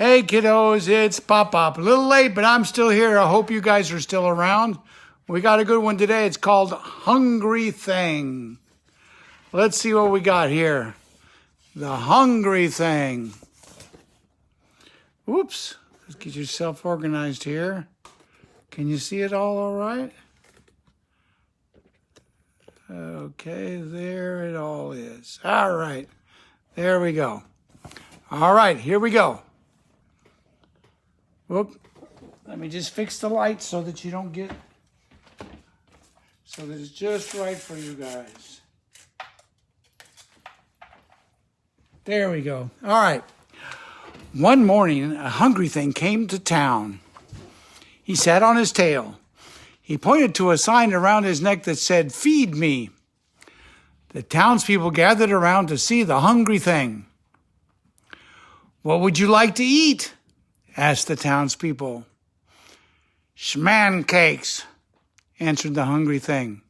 Hey kiddos, it's Pop-Pop. A little late, but I'm still here. I hope you guys are still around. We got a good one today. It's called Hungry Thing. Let's see what we got here. The Hungry Thing. Oops. Let's get yourself organized here. Can you see it all right? Okay, there it all is. All right. There we go. All right, here we go. Whoop. Let me just fix the light so that you don't get, so that it's just right for you guys. There we go. All right. One morning, a hungry thing came to town. He sat on his tail. He pointed to a sign around his neck that said, "Feed me." The townspeople gathered around to see the hungry thing. "What would you like to eat?" asked the townspeople. "Shmancakes," answered the hungry thing.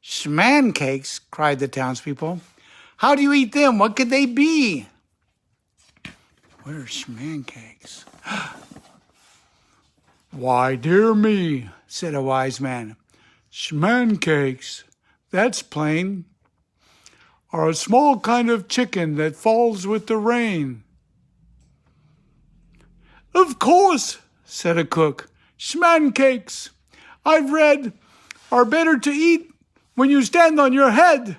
"Shmancakes," cried the townspeople. "How do you eat them? What could they be?" "What are shmancakes?" "Why, dear me," said a wise man. "Shmancakes, that's plain, are a small kind of chicken that falls with the rain." "Of course," said a cook. "Shmancakes, I've read, are better to eat when you stand on your head."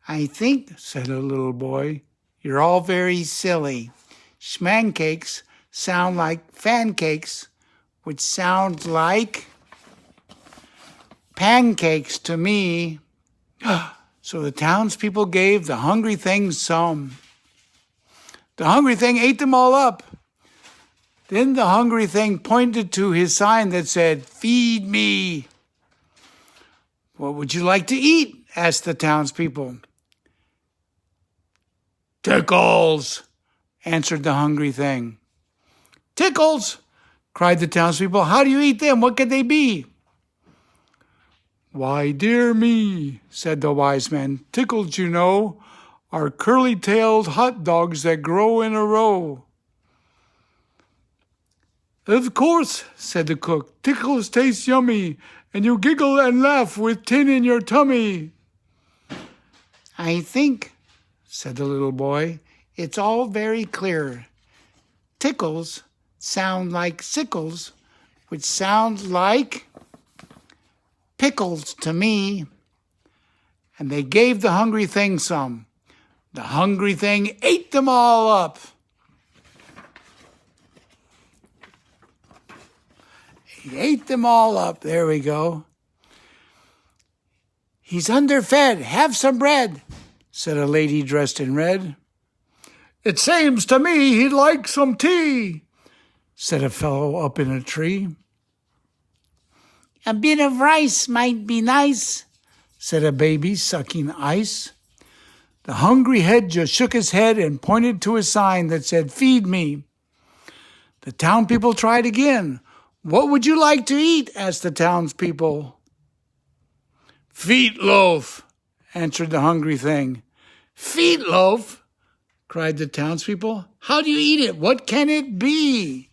"I think," said a little boy, "you're all very silly. Shmancakes sound like fancakes, which sound like pancakes to me." So the townspeople gave the hungry thing some. The hungry thing ate them all up. Then the hungry thing pointed to his sign that said, "Feed me." "What would you like to eat?" asked the townspeople. "Tickles," answered the hungry thing. "Tickles," cried the townspeople. "How do you eat them? What could they be?" "Why, dear me," said the wise man, "tickles, you know, are curly-tailed hot dogs that grow in a row." "Of course," said the cook, "tickles taste yummy, and you giggle and laugh with tin in your tummy." "I think," said the little boy, "it's all very clear. Tickles sound like sickles, which sound like pickles to me." And they gave the hungry thing some. The hungry thing ate them all up. He ate them all up. There we go. "He's underfed. Have some bread," said a lady dressed in red. "It seems to me he'd like some tea," said a fellow up in a tree. "A bit of rice might be nice," said a baby sucking ice. The hungry head just shook his head and pointed to a sign that said, "Feed me." The town people tried again. "What would you like to eat?" asked the townspeople. "Feet loaf," answered the hungry thing. "Feet loaf," cried the townspeople. "How do you eat it? What can it be?"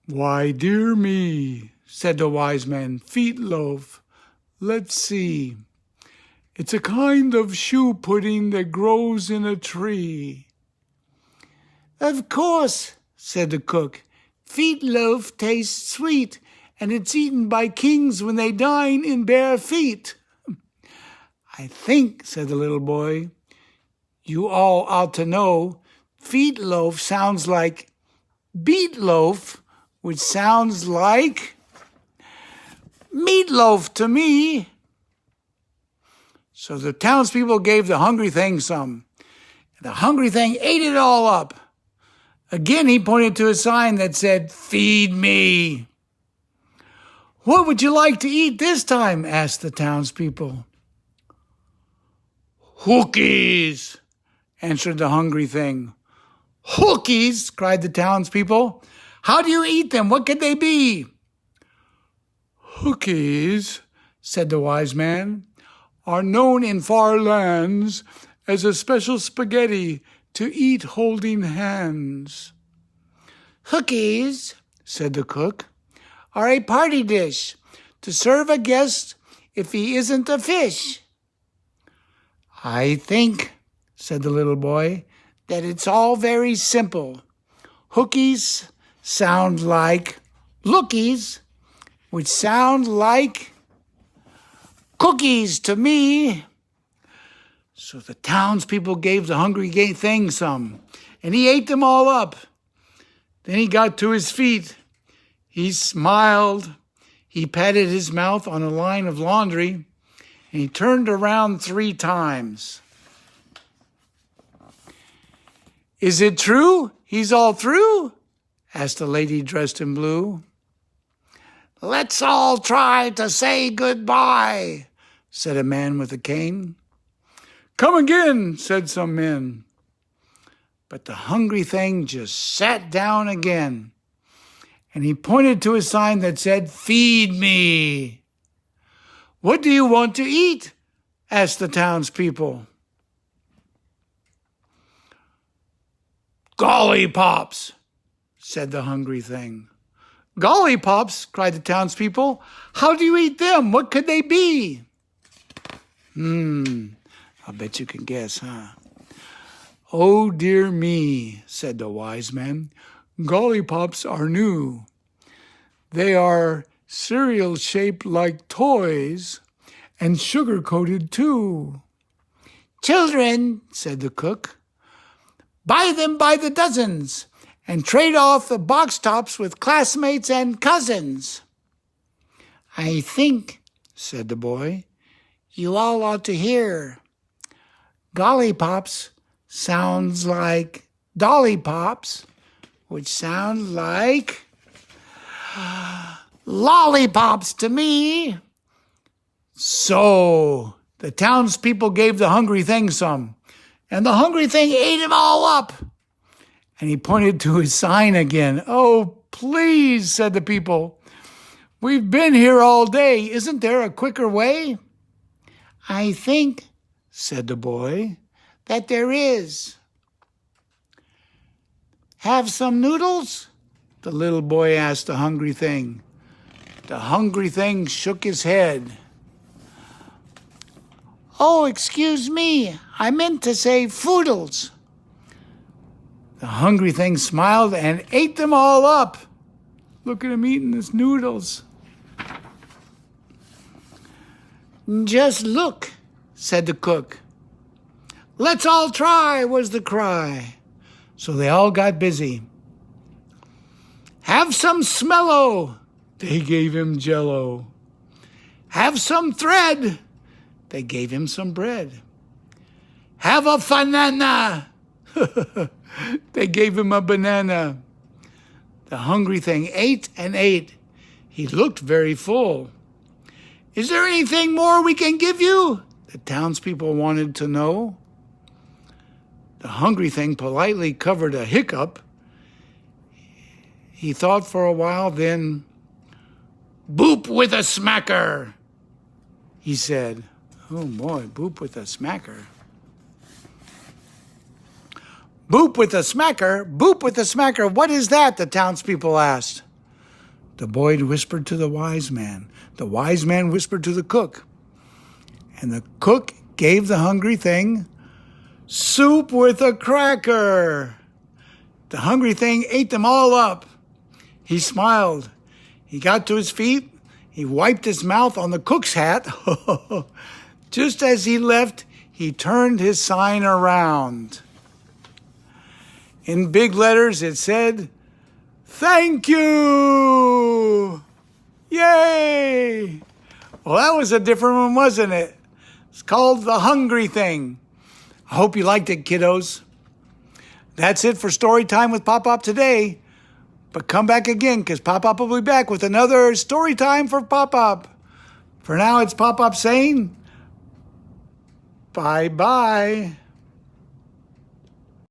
"Why, dear me," said the wise man, "feet loaf. Let's see. It's a kind of shoe pudding that grows in a tree." "Of course," said the cook. "Feet loaf tastes sweet, and it's eaten by kings when they dine in bare feet." "I think," said the little boy, "you all ought to know feet loaf sounds like beet loaf, which sounds like meatloaf to me." So the townspeople gave the hungry thing some. The hungry thing ate it all up. Again, he pointed to a sign that said, "Feed me." "What would you like to eat this time?" asked the townspeople. "Hookies," answered the hungry thing. "Hookies," cried the townspeople. "How do you eat them? What could they be?" "Hookies," said the wise man, are known in far lands as a special spaghetti to eat holding hands. Hookies, said the cook, are a party dish to serve a guest if he isn't a fish. I think, said the little boy, that it's all very simple. Hookies sound like lookies, which sound like cookies to me. So the townspeople gave the hungry thing some, and he ate them all up. Then he got to his feet. He smiled. He patted his mouth on a line of laundry, and he turned around 3 times. Is it true he's all through? Asked a lady dressed in blue. Let's all try to say goodbye, said a man with a cane. Come again, said some men. But the hungry thing just sat down again, and he pointed to a sign that said, Feed me. What do you want to eat? Asked the townspeople. Golly pops, said the hungry thing. Golly pops, cried the townspeople. How do you eat them? What could they be? I'll bet you can guess, huh? Oh, dear me, said the wise man. Golly pops are new. They are cereal shaped like toys and sugar-coated too. Children, said the cook, buy them by the dozens and trade off the box tops with classmates and cousins. I think, said the boy, you all ought to hear. Golly pops sounds like dolly pops, which sound like lollipops to me. So the townspeople gave the hungry thing some, and the hungry thing ate him all up. And he pointed to his sign again. Oh, please, said the people. We've been here all day. Isn't there a quicker way? I think, said the boy, that there is. Have some noodles? The little boy asked the hungry thing. The hungry thing shook his head. Oh, excuse me. I meant to say foodles. The hungry thing smiled and ate them all up. Look at him eating his noodles. Just look, said the cook. Let's all try, was the cry. So they all got busy. Have some smello. They gave him jello. Have some thread. They gave him some bread. Have a banana. They gave him a banana. The hungry thing ate and ate. He looked very full. Is there anything more we can give you? The townspeople wanted to know. The hungry thing politely covered a hiccup. He thought for a while, then, boop with a smacker, he said. Oh boy, boop with a smacker. Boop with a smacker? Boop with a smacker. What is that? The townspeople asked. The boy whispered to the wise man. The wise man whispered to the cook. And the cook gave the hungry thing soup with a cracker. The hungry thing ate them all up. He smiled. He got to his feet. He wiped his mouth on the cook's hat. Just as he left, he turned his sign around. In big letters, it said, "Thank you!" Yay! Well, that was a different one, wasn't it? It's called The Hungry Thing. I hope you liked it, kiddos. That's it for Story Time with Pop-Pop today. But come back again, because Pop-Pop will be back with another Story Time for Pop-Pop. For now, it's Pop-Pop saying, bye-bye.